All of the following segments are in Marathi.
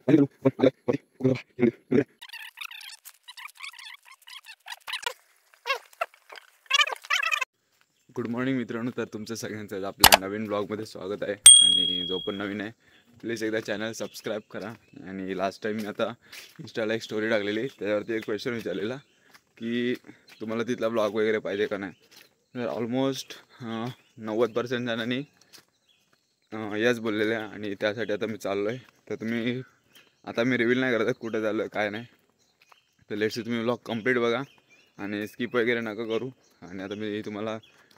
गुड मॉर्निंग मित्रांनो, तर तुमचं सगळ्यांचं आपल्या नवीन ब्लॉगमध्ये स्वागत आहे. आणि जो पण नवीन आहे प्लीज एकदा चॅनल सबस्क्राईब करा. आणि लास्ट टाईम मी आता इंस्टाला एक स्टोरी टाकलेली, त्याच्यावरती एक क्वेश्चन विचारलेला की तुम्हाला तिथला ब्लॉग वगैरे पाहिजे का नाही. तर ऑलमोस्ट 90% जणांनी यस बोललेले आहे. आणि त्यासाठी आता मी चाललो आहे. तर तुम्ही आता मी रिव्हील नाही करत कुठं चाललो आहे काय नाही. तर लेट्स तुम्ही ब्लॉग कंप्लीट बघा आणि स्किप वगैरे नका करू. आणि आता मी तुम्हाला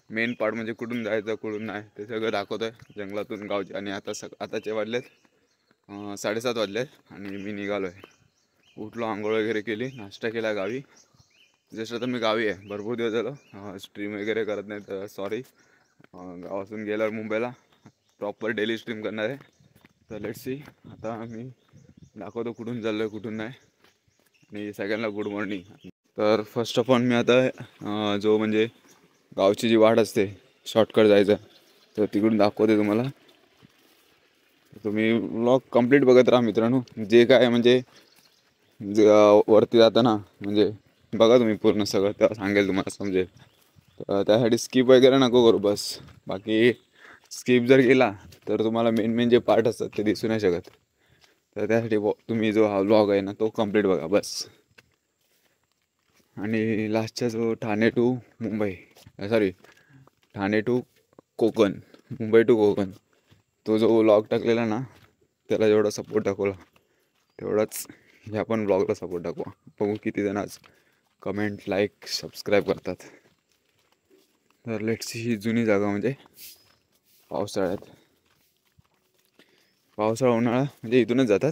मेन पार्ट म्हणजे कुठून जायचं कुठून नाही ते सगळं दाखवतो आहे, जंगलातून गावचे. आणि आताचे वाजलेत 7:30 वाजलेत आणि मी निघालो आहे. उठलो, आंघोळ वगैरे केली, नाश्ता केला गावी. जसं तर मी गावी आहे, भरपूर दिवस झालं स्ट्रीम वगैरे करत नाही. तर सॉरी, गावातून गेल्यावर मुंबईला प्रॉपर डेली स्ट्रीम करणार आहे. तर लेट्स सी आता मी दाखवतो कुठून चाललो आहे कुठून नाही. आणि सगळ्यांना गुड मॉर्निंग. तर फर्स्ट ऑफ ऑल मी आता जो म्हणजे गावची जी वाट असते शॉर्टकट जायचं, तर तिकडून दाखवते तुम्हाला. तुम्ही व्लॉग कंप्लीट बघत राहा मित्रांनो. जे काय म्हणजे वरती जाताना म्हणजे बघा तुम्ही पूर्ण सगळं, तेव्हा सांगेल तुम्हाला समजेल. तर त्यासाठी स्किप वगैरे नको करू बस. बाकी स्किप जर केला तर तुम्हाला मेन मेन जे पार्ट असतात ते दिसू नाही शकत. तर त्यासाठी तुम्ही जो हा व्लॉग आहे ना तो कंप्लीट बघा बस. आणि लास्टचा जो Thane to Mumbai, sorry Thane to Konkan, Mumbai to Konkan, तो जो व्लॉग टाकलेला ना त्याला जेवढा सपोर्ट दाखवला तेवढाच ह्या पण ब्लॉगला सपोर्ट दाखवा. बघू किती जण आज कमेंट लाईक सबस्क्राईब करतात. तर लेट्स ही जुनी जागा म्हणजे पावसाळा उन्हाळा म्हणजे इथूनच जातात.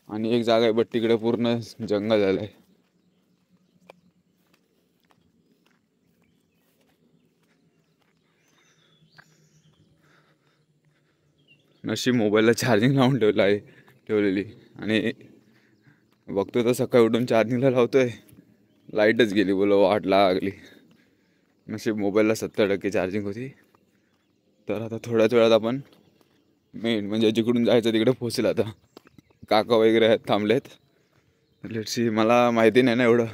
आणि एक जागा आहे बट तिकडे पूर्ण जंगल झालं आहे. नशीब मोबाईलला चार्जिंग लावून ठेवलेली. आणि बघतो तर सकाळी उठून चार्जिंगला लावतोय, लाईटच गेली. बोलो वाट लागली. नशीब मोबाईलला 70% चार्जिंग होती. तर आता थोड्याच वेळात आपण मेन म्हणजे जिकडून जायचं तिकडे पोहोचेल. आता काका वगैरे आहेत थांबलेत. लेट्सी मला माहिती नाही ना एवढं,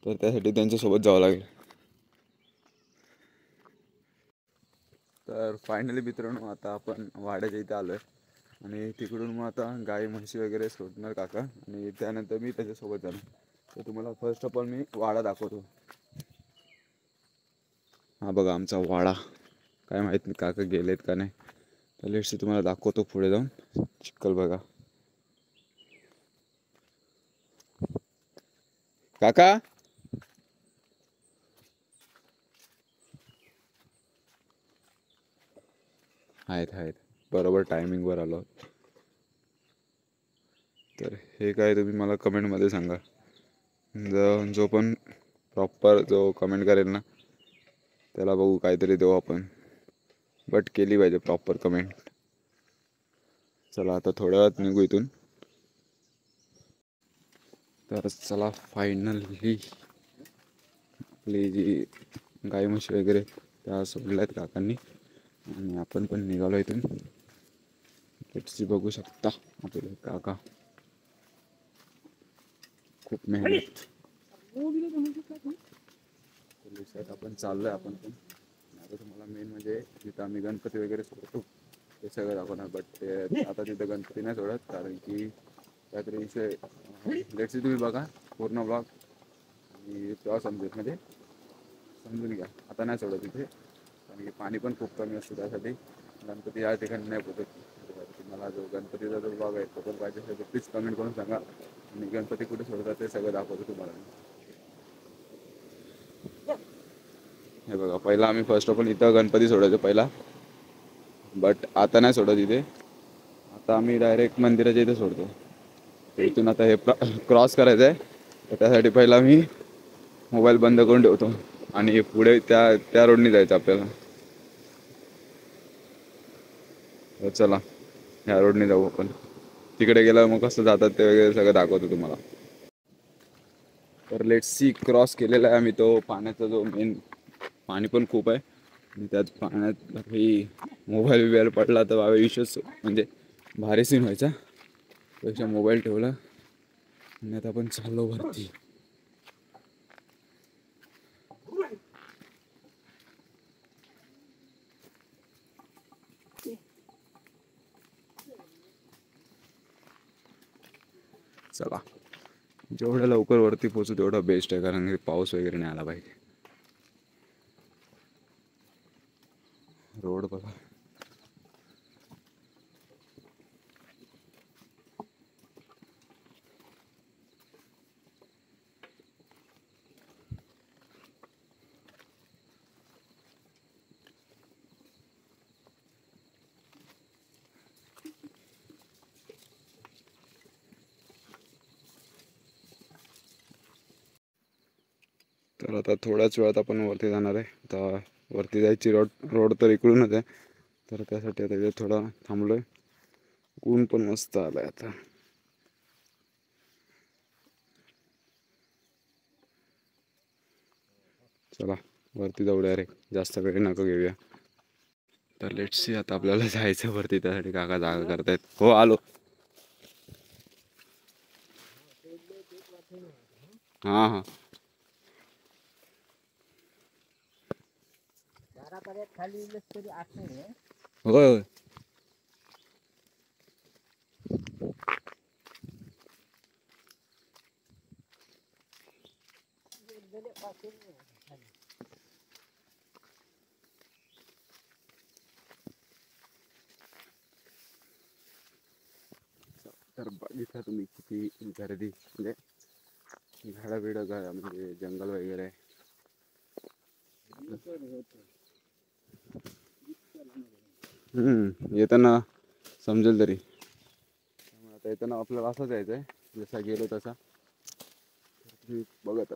तर त्यासाठी त्यांच्यासोबत जावं लागेल. तर फायनली मित्रांनो आता आपण वाड्याच्या इथे आलो आहे. आणि तिकडून मग आता गाई म्हशी वगैरे सोडणार काका आणि त्यानंतर मी त्याच्यासोबत जाणार. तर तुम्हाला फर्स्ट ऑफ ऑल मी वाडा दाखवतो. हा बघा आमचा वाडा. काय माहीत नाही काका गेलेत का नाही. तर लेट्स तुम्हाला दाखवतो पुढे जाऊन. चिखल बघा. काका आहेत बरोबर टायमिंगवर आलो. तर हे काय तुम्ही मला कमेंटमध्ये सांगा. जो पण प्रॉपर जो कमेंट करेल ना त्याला बघू काहीतरी देऊ आपण. बट केली पाहिजे प्रॉपर कमेंट. चला आता थोड्या वेळात निघू इथून. तर चला फायनली आपली जी गाई म्हशी वगैरे त्या सोडल्या आहेत काकांनी आणि आपण पण निघालो इथून. लेट्स बघू शकता आपले काका खूप मेहनत. आपण चाललोय आपण पण. आता तुम्हाला मेन म्हणजे जिथं आम्ही गणपती वगैरे सोडतो ते सगळं दाखवणार. बट ते आता तिथं गणपती नाही सोडत कारण की काहीतरी विषय. लेट्स तुम्ही बघा पूर्ण ब्लॉग आणि तेव्हा समजेल. म्हणजे समजून घ्या. आता नाही सोडत तिथे कारण की पाणी पण खूप कमी असतं. त्यासाठी गणपती या ठिकाणी नाही पोचत. तुम्हाला जो गणपतीचा जो ब्लॉग आहे तो पण पाहिजे असेल तर प्लीज कमेंट करून सांगा. आणि गणपती कुठे सोडतात ते सगळं दाखवतो तुम्हाला. हे बघा पहिला आम्ही फर्स्ट ऑफ ऑल इथं गणपती सोडायचो पहिला. बट आता नाही सोडत इथे. आता आम्ही डायरेक्ट मंदिराच्या इथे सोडतो. इथून आता हे क्रॉस करायचं आहे. तर त्यासाठी पहिला मी मोबाईल बंद करून ठेवतो आणि पुढे त्या रोडनी जायचं आपल्याला. तर चला ह्या रोडने जाऊ आपण. तिकडे गेल्यावर मग कसं जातात ते वगैरे सगळं दाखवतो तुम्हाला. तर लेट्स सी क्रॉस केलेला आहे आम्ही तो पाण्याचा जो मेन. पाणी पण खूप आहे आणि त्यात पाण्यात काही मोबाईल बिबाईल पडला तर बाबा विषयच म्हणजे भारी सीन व्हायचा. पेक्षा मोबाईल ठेवला आणि आता आपण चाललो वरती. चला, जेवढ्या लवकर वरती पोहोचू तेवढा बेस्ट आहे, कारण की पाऊस वगैरे नाही आला पाहिजे. रोड बघा. तर आता थोड्याच वेळात आपण वरती जाणार आहे. आता वरती जायची रोड तर इकडूनच आहे, तर त्यासाठी आता इथे थोडा थांबलो आहे. ऊन पण मस्त आलं आहे आता. चला वरती जाऊ डायरेक्ट, जास्त वेळ नको घेऊया. तर लेट्स सी, आता आपल्याला जायचं वरती, त्यासाठी काका जागा करतायत. हो आलो. हां हां. होय होय. तर बघितलं तुम्ही किती गर्दी, म्हणजे झाडं बिडं म्हणजे जंगल वगैरे. येताना समजेल तरी. आता येताना आपल्याला असंच यायचं आहे, जसा गेलो तसा. बघत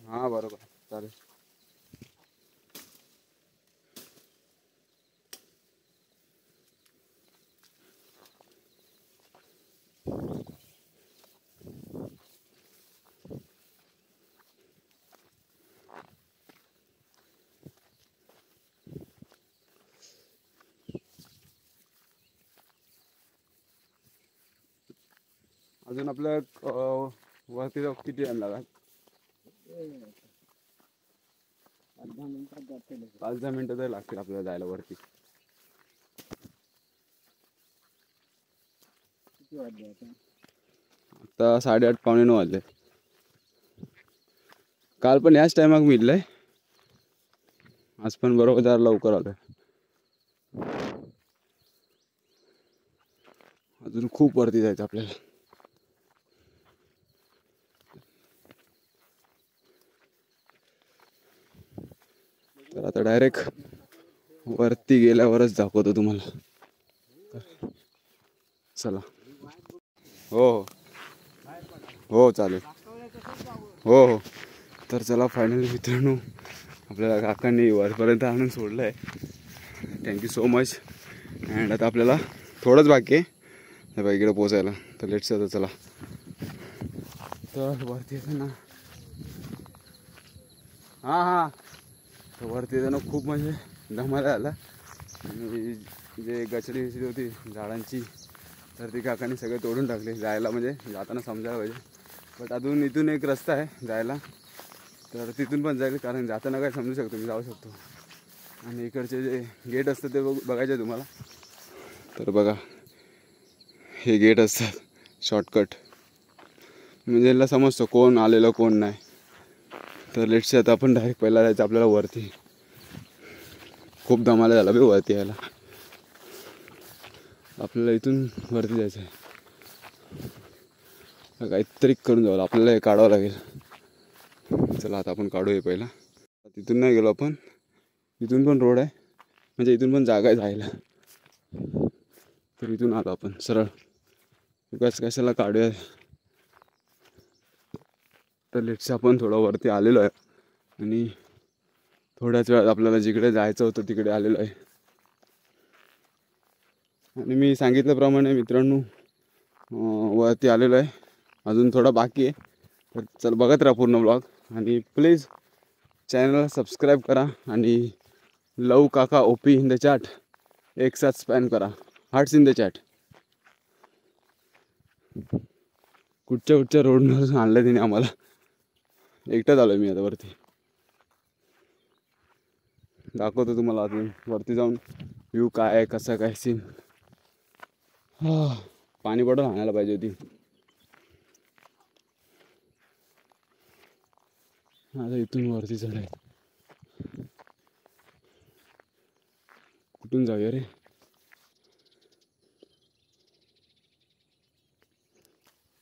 हां बरोबर चालेल. अजून आपल्या वरती जाऊ किती टाइम लागला? 5-10 मिनिटं तरी लागतील आपल्याला जायला वरती. आता 8:30 पावणे 9 वाजले. काल पण याच टायमाक मिळलंय, आज पण बरोबर जरा लवकर आलोय. अजून खूप वरती जायचं आपल्याला. तर आता डायरेक्ट वरती गेल्यावरच दाखवतो तुम्हाला. चला. हो हो हो चालेल. हो हो. तर चला फायनली मित्रांनो, आपल्याला काकांनी वरपर्यंत आणून सोडलं आहे. Thank you so much. अँड आता आपल्याला थोडंच बाकी आहे बघा इकडे पोचायला. तर लेट्स आता चला. तर वरती येताना हां हां, तर वरती येताना खूप म्हणजे धमाला आला. आणि जे गचडी विचडी होती झाडांची, तर ती काकांनी सगळे तोडून टाकले. जायला म्हणजे जाताना समजायला पाहिजे. बट अजून इथून एक रस्ता आहे जायला, तर तिथून पण जाईल, कारण जाताना काय समजू शकतो, मी जाऊ शकतो. आणि इकडचे जे गेट असतात ते बघायचे तुम्हाला. तर बघा हे गेट असतात शॉर्टकट, म्हणजे याला समजतं कोण आलेलं कोण नाही. तर लेट्स आता आपण डायरेक्ट पहिला जायचं आपल्याला वरती. खूप दमाला झाला बे वरती यायला. आपल्याला इथून वरती जायचं आहे. काहीतरी करून जावं आपल्याला, हे काढावं लागेल. चला आता आपण काढूया पहिला. तिथून नाही गेलो आपण, इथून पण रोड आहे, म्हणजे इथून पण जागा आहे जायला. तर इथून आलो आपण सरळ, कशाला काढूया. तर लेट्स आपण थोडं वरती आलेलो आहे, आणि थोड्याच वेळात आपल्याला जिकडे जायचं होतं तिकडे आलेलो आहे. आणि मी सांगितल्याप्रमाणे मित्रांनो वरती आलेलो आहे. अजून थोडा बाकी आहे, तर चल बघत राहा पूर्ण ब्लॉग. आणि प्लीज चॅनलला सबस्क्राईब करा आणि लव काका ओपी इन द चॅट एक साथ स्पॅन करा. Hearts in the chat. कुठच्या रोडनं आणलं तिने आम्हाला. एकटाच आलो मी आता वरती. दाखवतो तुम्हाला अजून वरती जाऊन व्ह्यू काय आहे, कसं काय सीन. पाणी बॉटल आणायला पाहिजे होती. आता इथून वरती चढाय, कुठून जाऊया रे.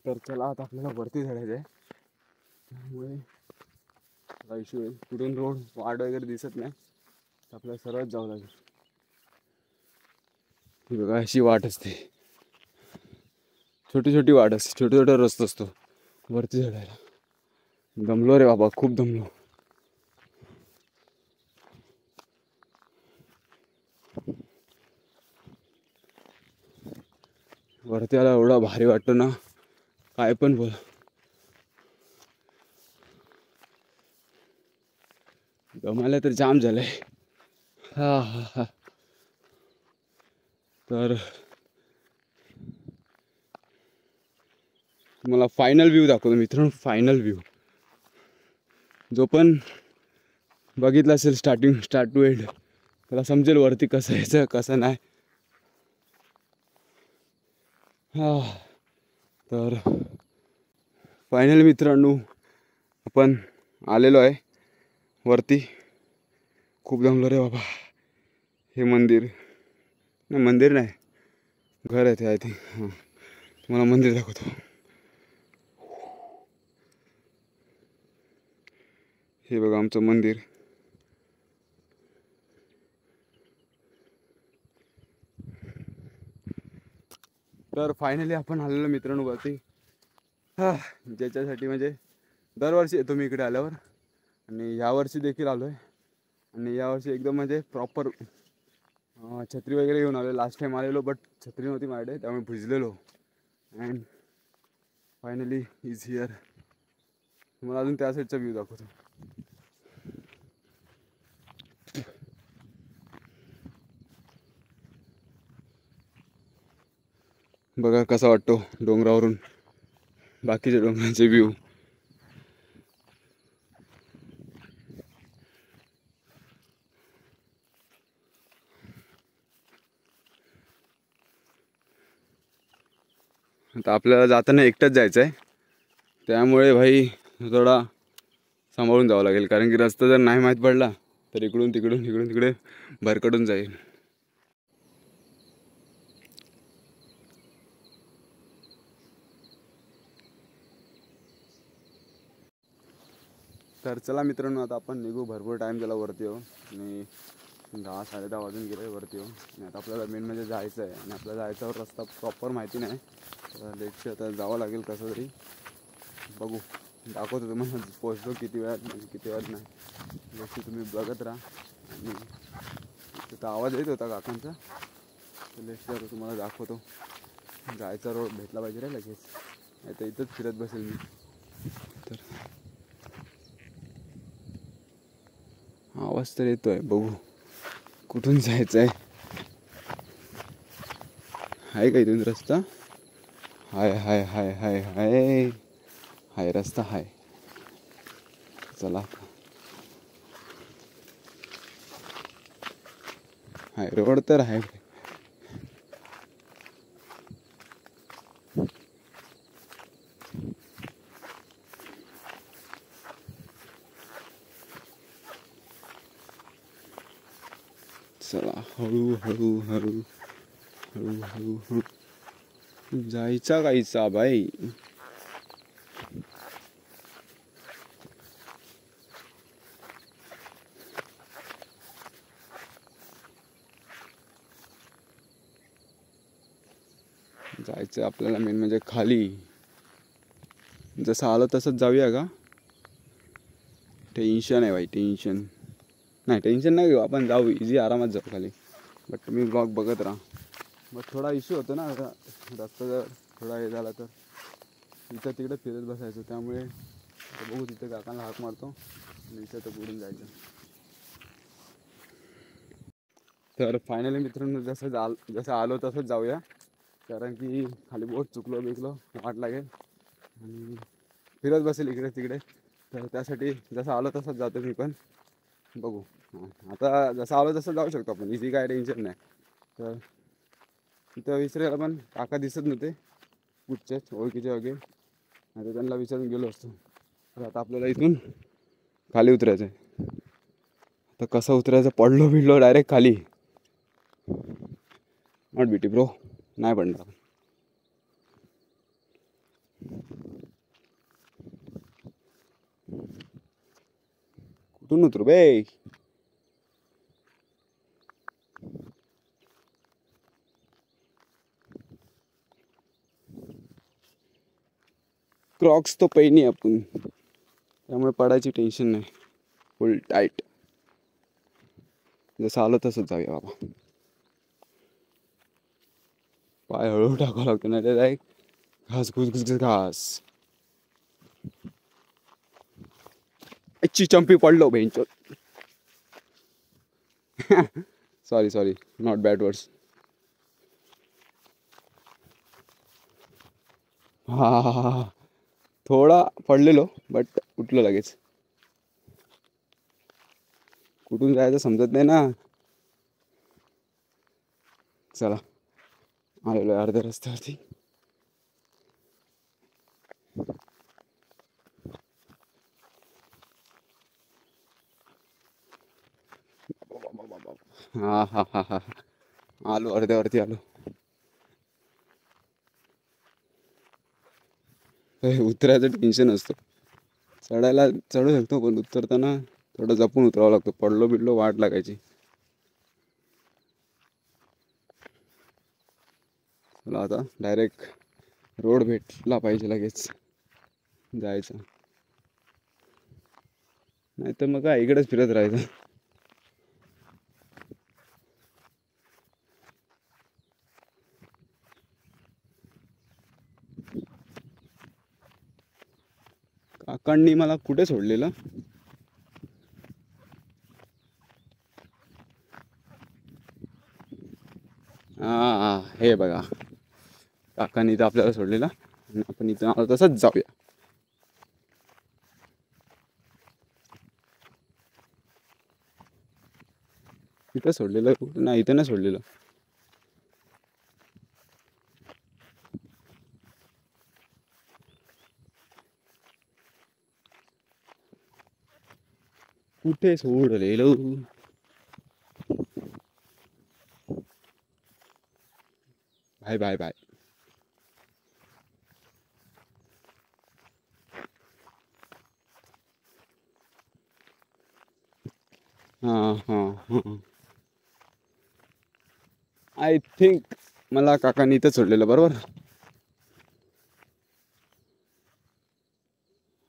तर चला आता आपल्याला वरती चढायचं आहे, त्यामुळे इश्यू आहे. कुठून रोड वाट वगैरे दिसत नाही, आपल्याला सरळ जावं लागेल. ही बघा अशी वाट असते, छोटी छोटी वाट असते, छोटा छोटा रस्ता असतो वरती चढायला. दमलो रे बाबा, खूप दमलो. वरती आला एवढा भारी वाटतो ना, काय पण बोल. दमायला तर जाम झालंय. हा हा हा. तर तुम्हाला फायनल व्ह्यू दाखवतो मित्रांनो. फायनल व्ह्यू जो पण बघितला असेल स्टार्ट टू एंड, त्याला समजेल वरती कसं यायचं कसं नाही. हा. तर फायनल मित्रांनो आपण आलेलो आहे वरती. खूप दमलो रे बाबा. हे मंदिर नाही, घर आहे ते आय थिंक. हां, तुम्हाला मंदिर दाखवतो. हे बघा आमचं मंदिर. तर फायनली आपण आलेलो मित्रांनो वरती. ज्याच्यासाठी म्हणजे दरवर्षी येतो मी इकडे आल्यावर, आणि यावर्षी देखील आलो आहे. आणि यावर्षी एकदम म्हणजे प्रॉपर छत्री वगैरे घेऊन आलो. लास्ट टाईम आलेलो बट छत्री नव्हती माझ्याकडे, त्यामुळे भिजलेलो. And finally is here. तुम्हाला अजून त्या साईडचा व्ह्यू दाखवतो. बघा कसा वाटतो डोंगरावरून बाकीच्या डोंगरांचे व्ह्यू. आता आपल्याला जाताना एकटंच जायचं आहे, त्यामुळे भाई थोडा सांभाळून जावं लागेल. कारण की रस्ता जर नाही माहीत पडला तर इकडून तिकडे भरकटून जाईल. तर चला मित्रांनो आता आपण निघू. भरपूर टाईम झाला वरती येऊ, आणि 10-10:30 वाजून गेले वरती येऊ. आणि आता आपल्याला मेन म्हणजे जायचं आहे, आणि आपल्याला जायच्यावर रस्ता प्रॉपर माहिती नाही. तर लेटशी आता जावं लागेल कसं तरी. बघू, दाखवतो तुम्हाला पोचतो किती वेळात, म्हणजे किती वेळात नाही. लेटशी तुम्ही बघत राहा. आणि तिथं आवाज येत होता काकांचा, तर लेटशी आता तुम्हाला दाखवतो. जायचा रोड भेटला पाहिजे रे लगेच, नाही तर इथंच फिरत बसेल मी. तर आवाज तर येतोय, बघू कुठून जायचं आहे. आहे का इथून रस्ता? हाय रस्ता हाय. चला हाय, रोड तर आहे. चला हळू जायचा कायचा बाई. जायचं आपल्याला मेन म्हणजे खाली. जसं आलं तसंच जाऊया का? टेन्शन आहे भाई, टेन्शन नाही घेऊ आपण. जाऊ इझी, आरामात जाऊ खाली. बट तुम्ही ब्लॉग बघत राहा. मग थोडा इश्यू होतो ना, रस्ता जर थोडा हे झाला तर इथं तिकडे फिरत बसायचं. त्यामुळे बघू तिथे काकांना हाक मारतो आणि इथं तर बुडून जायचं. तर फायनली मित्रांनो जसं आलो तसंच जाऊया, कारण की खाली बोट चुकलो बिकलो वाट लागेल आणि फिरत बसेल इकडे तिकडे. तर त्यासाठी जसं आलो तसंच जातो मी पण. बघू आता जसं आलो तसं जाऊ शकतो आपण, इझी काय टेन्शन नाही. तर तिथं विसरायला पण काका दिसत नव्हते, कुठचेच ओळखीचे वगैरे. आता त्यांना विचारून गेलो असतो. तर आता आपल्याला इथून खाली उतरायचं आहे. तर कसं उतरायचं, पडलो भिडलो डायरेक्ट खाली नॉट बीटी ब्रो, नाही पडणार. कुठून उतरू बे? क्रॉक्स तो पहिनी आपण, त्यामुळे पडायची टेन्शन नाही. फुल टाईट. जसं आलं तसंच जाऊया बाबा. पाय हळूहळू टाकावं लागतं, नाही तर डायरेक्ट घास घुस घास. अच्छी चंपी पडलो bench. Sorry not bad words. हा थोडा पडलेलो बट उठलो लगेच. कुठून जायचं समजत नाही ना. चला आलेलो अर्ध्या रस्त्यावरती. हा आलो अर्ध्यावरती आलो. उतरायचं टेन्शन असतं, चढायला चढू शकतो पण उतरताना थोडं जपून उतरावं लागतं. पडलो बिडलो वाट लागायची. चला आता डायरेक्ट रोड भेटला पाहिजे लगेच जायचं, नाही तर मग काय इकडेच फिरत राहायचं. काकांनी मला कुठे सोडलेलं? हा हे बघा, काकांनी इथं आपल्याला सोडलेलं आणि आपण इथं आलो तसंच जाऊया. इथं सोडलेलं नाही, इथं नाही सोडलेलं. कुठे सोडलेलं? Bye bye bye. हां आय थिंक मला काकांनी इथं सोडलेलं बरोबर.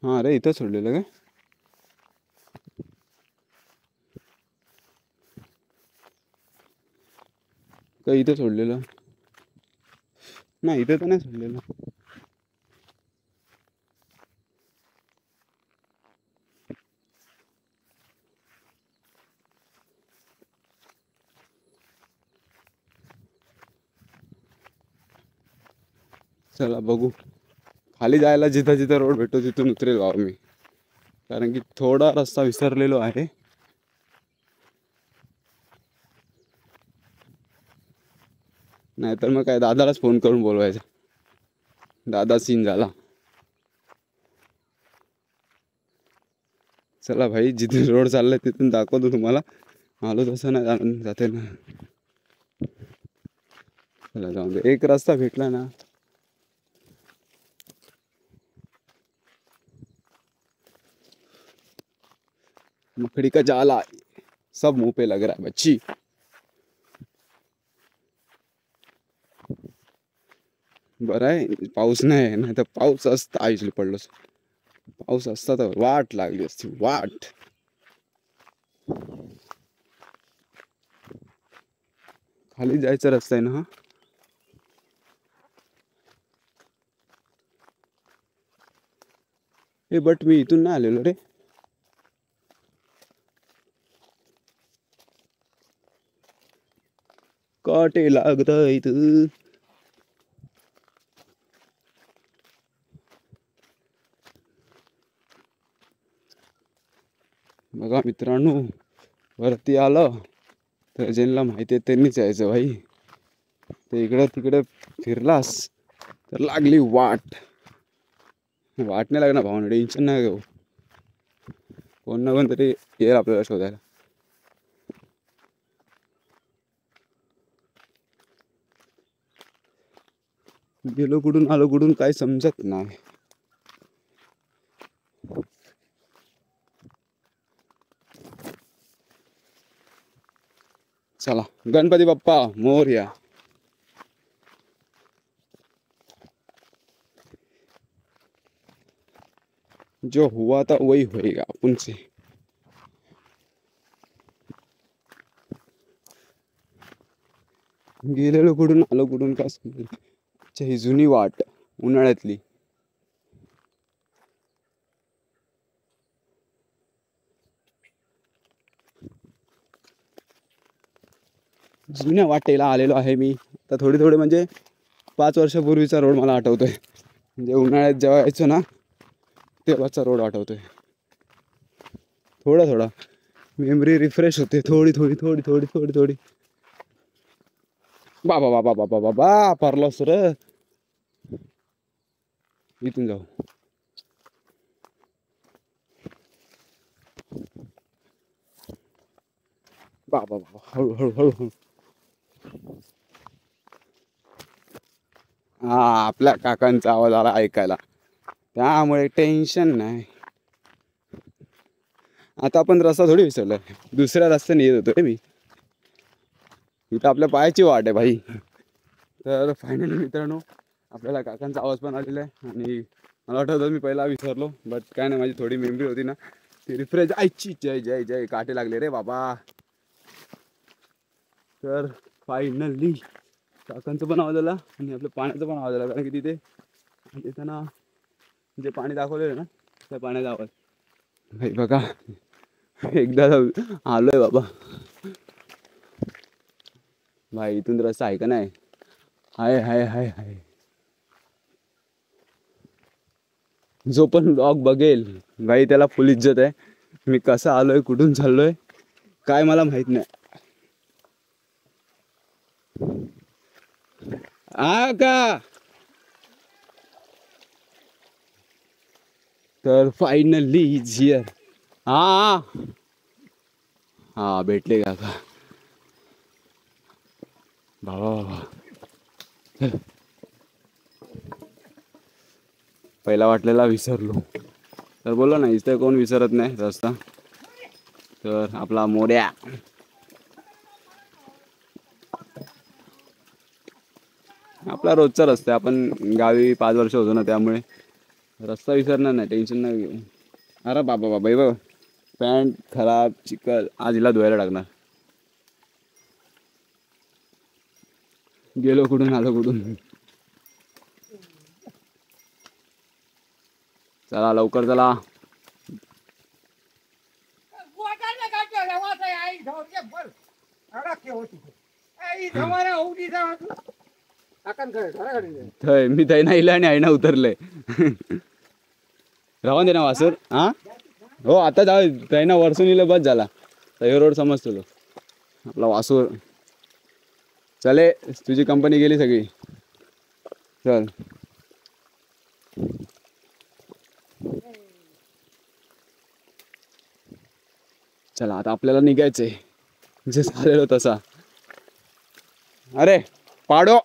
हां रे, इथं सोडलेलं काय? का इथं सोडलेलं? नाही इथं तर नाही सोडलेलं. चला बघू, खाली जायला जिथं जिथं रोड भेटतो तिथून उतरेल बाबा मी, कारण की थोडा रस्ता विसरलेलो आहे. नाहीतर मग काय दादालाच फोन करून बोलवायचा. दादा सीन झाला. चला भाई, जिथे रोड चाललाय तिथून दाखवतो तुम्हाला. आलो तसं नाही जाते ना. चला जाऊन दे, एक रस्ता भेटला ना. मकड़ी का जाला सब मुंह पे लग रहा है बच्ची. बरं आहे पाऊस नाही तर पाऊस असता आयुष्य पडलो. पाऊस असता तर वाट लागली असती वाट. खाली जायचा रस्ता आहे ना हा. बट मी इथून नाही आलेलो रे. काटे लागतायत. बघा मित्रांनो, वरती आलं तर ज्यांना माहिती आहे त्यांनीच यायचं भाई. ते इकडं तिकडे फिरलास तर लागली वाट. वाट नाही लागणार भावना, टेन्शन नाही घेऊ. कोण ना कोण तरी येईल आपल्याला शोधायला. गेलो कुठून आलो कुठून काही समजत नाही. चला, गणपती बाप्पा मोरया. जो हुआ था वही होएगा अपन से. गेलेलो कुठून आलो कुठून काय समजेल. ही जुनी वाट उन्हाळ्यातली. जुन्या वाटेला आलेलो आहे मी. तर थोडी थोडी म्हणजे 5 वर्षापूर्वीचा रोड मला आठवतोय. म्हणजे उन्हाळ्यात जेव्हा यायचो ना तेव्हाचा रोड आठवतोय. थोडा थोडा मेमरी रिफ्रेश होते. थोडी थोडी थोडी थोडी थोडी थोडी. बाबा बाबा बाबा बाबा पारलो सर. इथून जाऊ. बाबा बाबा हळू हळू हळू हळू. हा, आपल्या काकांचा आवाज आला ऐकायला, त्यामुळे टेन्शन नाही. आता आपण रस्ता थोडी विसरलोय, दुसऱ्या रस्त्याने येत होतो रे मी. इथं आपल्या पायाची वाट आहे भाई. तर फायनली मित्रांनो, आपल्याला काकांचा आवाज पण आलेला आहे. आणि मला वाटतं मी पहिला विसरलो, बट काय नाही, माझी थोडी मेमरी होती ना ती रिफ्रेश. आयची जय जय जय, काटे लागले रे बाबा. तर फायनली काकांचा पण आवाज आला आणि आपल्या पाण्याचा पण आवाज आला. कारण की तिथे ना जे पाणी दाखवलेलं ना त्या पाण्याचा आवाज भाई. बघा एकदा आलोय बाबा भाई. इथून रस्ता आहे का नाही. हाय हाय हाय हाय. जो पण ब्लॉग बघेल भाई त्याला फुल इज्जत आहे. मी कसा आलोय कुठून चाललोय काय मला माहित नाही. हा का. तर फायनली इज हिअर. हा हा भेटले काका. बाबा पहिला वाटलेला विसरलो. तर बोललो ना, इथे कोण विसरत नाही रस्ता. तर आपला मोड्या आपला रोजचा रस्ता. आपण गावी 5 वर्ष होतो ना, त्यामुळे रस्ता विसरणार नाही, टेन्शन नाही घेऊ. अरे बाबा बाबा बाबा, पॅन्ट खराब चिखल, आज हिला धुवायला टाकणार. गेलो कुठून आलो कुठून. चला लवकर चला. मी तै नाही आणि आईना उतरले. राहून दे ना वासूर. हा हो, आता जाऊ तैना वरसून इलं बस झाला. हे रोड समजतो आपला वासूर. चले, तुझी कंपनी गेली सगळी. चल चला आता आपल्याला निघायचंय. जे झालेलो तसा. अरे पाडो,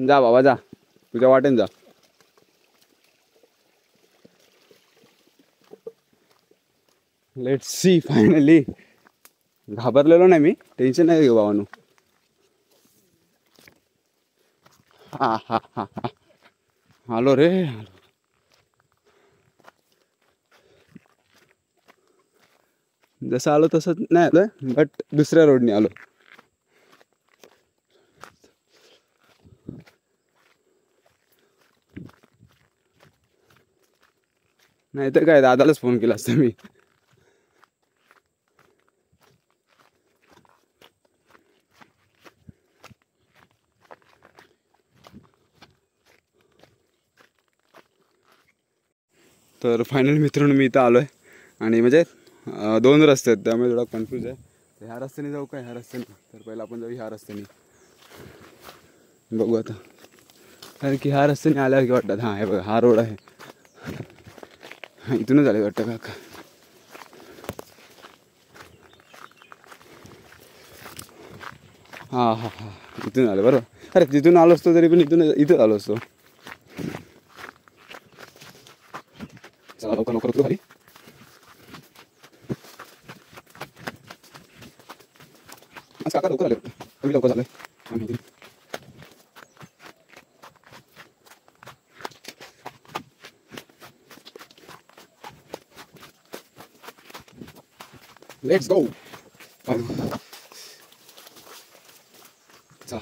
जा बाबा जा, तुझ्या वाटेन जा. Let's see. फायनली घाबरलेलो नाही मी, टेन्शन नाही घेऊ बाबांनो. हा हा हा हा, आलो रे आलो. जसं आलो तसं नाही आलं, बट दुसऱ्या रोडने आलो. नाही तर काय दादालाच फोन केला असता मी. तर फायनल मित्रांनो मी इथं आलो आहे आणि म्हणजे 2 रस्ते आहेत त्यामुळे थोडा कन्फ्यूज आहे. तर ह्या रस्त्याने जाऊ का ह्या रस्त्याने? तर पहिला आपण जाऊ ह्या रस्त्याने, बघू आता. कारण की ह्या रस्त्याने आल्यासारखे वाटतात. हां हे बघा हा रोड आहे. हां इथूनच आले वाटतं काका. हां हां हां इथून आलं बरोबर. अरे तिथून आलो असतो तरी पण इथं आलो असतो. चला लवकर लवकर खाली. आज काका लवकर आले, कमी लवकर झालं. Let's go. चला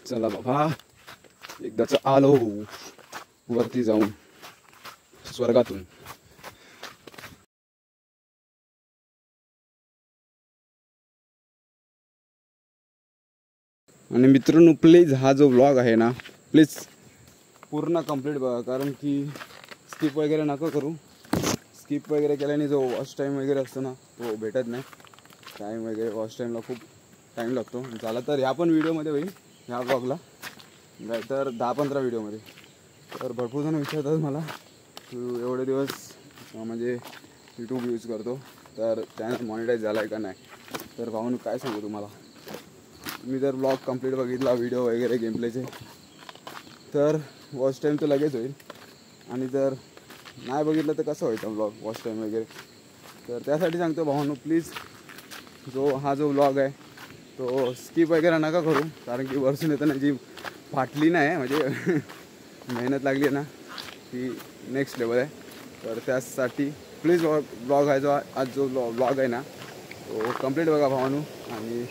चला बाबा एकदाच आलो वरती जाऊन स्वर्गातून. आणि मित्रांनो प्लीज हा जो व्लॉग आहे ना प्लीज पूर्ण कंप्लीट बघा. कारण की स्किप वगैरे नका करू. स्किप वगैरे केल्याने जो वॉच टाईम वगैरे असतो ना तो भेटत नाही. टाईम वगैरे वॉच टाईमला खूप टाईम लागतो. झाला तर ह्या पण व्हिडिओमध्ये होईल ह्या व्लॉगला, नाही तर 10-15 व्हिडिओमध्ये. तर भरपूर जण विचारतात मला तू एवढे दिवस म्हणजे यूट्यूब यूज करतो तर चॅनल मॉनिटाईज झाला आहे का नाही. तर भाऊन काय सांगू तुम्हाला, मी जर ब्लॉग कंप्लीट बघितला व्हिडिओ वगैरे गेमप्लेचे तर वॉच टाईम तर लगेच होईल. आणि जर नाही बघितलं तर कसं व्हायचं ब्लॉग वॉच टाईम वगैरे. तर त्यासाठी सांगतो भावांनो प्लीज हा जो व्लॉग आहे तो स्किप वगैरे नका करू. कारण की वरसून येताना जी फाटली नाही म्हणजे मेहनत लागली आहे ना ती नेक्स्ट लेवल आहे. तर त्यासाठी प्लीज ब्लॉग आहे जो आज जो ब्लॉग आहे ना तो कंप्लीट बघा भावांनो. आणि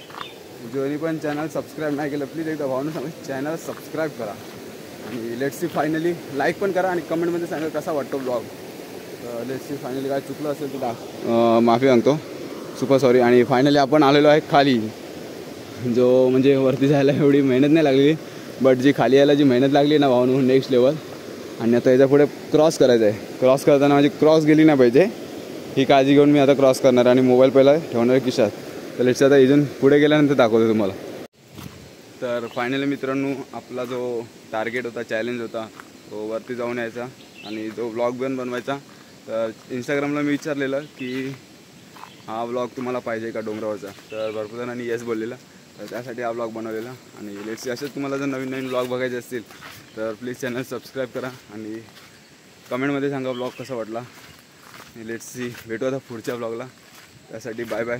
ज्यांनी पण चॅनल सबस्क्राईब नाही केलं प्लीज एकदा भावांनो सांगा चॅनल सबस्क्राईब करा. आणि लेट्स सी फायनली लाईक पण करा आणि कमेंटमध्ये सांगा कसा वाटतो ब्लॉग. लेट्स सी फायनली काय चुकलं असेल तुला माफी मागतो, सुपर सॉरी. आणि फायनली आपण आलेलो आहे खाली. जो म्हणजे वरती जायला एवढी मेहनत नाही लागली बट जी खाली यायला जी मेहनत लागली ना भावांनो नेक्स्ट लेवल. आणि आता याच्या पुढे क्रॉस करायचं आहे. क्रॉस करताना माझी क्रॉस गेली नाही पाहिजे ही काळजी घेऊन मी आता क्रॉस करणार. आणि मोबाईल पहिला ठेवणार खिशात. तर लेट्स आता इथून पुढे गेल्यानंतर दाखवतो तुम्हाला. तर फायनली मित्रांनो आपला जो टार्गेट होता चॅलेंज होता तो वरती जाऊन यायचा आणि जो व्लॉग पण बनवायचा. तर इंस्टाग्रामला मी विचारलेलं की हा व्लॉग तुम्हाला पाहिजे का डोंगरावरचा. तर भरपूर जणांनी येस बोललेलं. तर त्यासाठी हा व्लॉग बनवलेला. आणि लेट्स असेच तुम्हाला जर नवीन नवीन व्लॉग बघायचे असतील तर प्लीज चॅनल सबस्क्राईब करा आणि कमेंटमध्ये सांगा व्लॉग कसा वाटला. लेट्स सी भेटू आता पुढच्या व्लॉगला. त्यासाठी बाय बाय.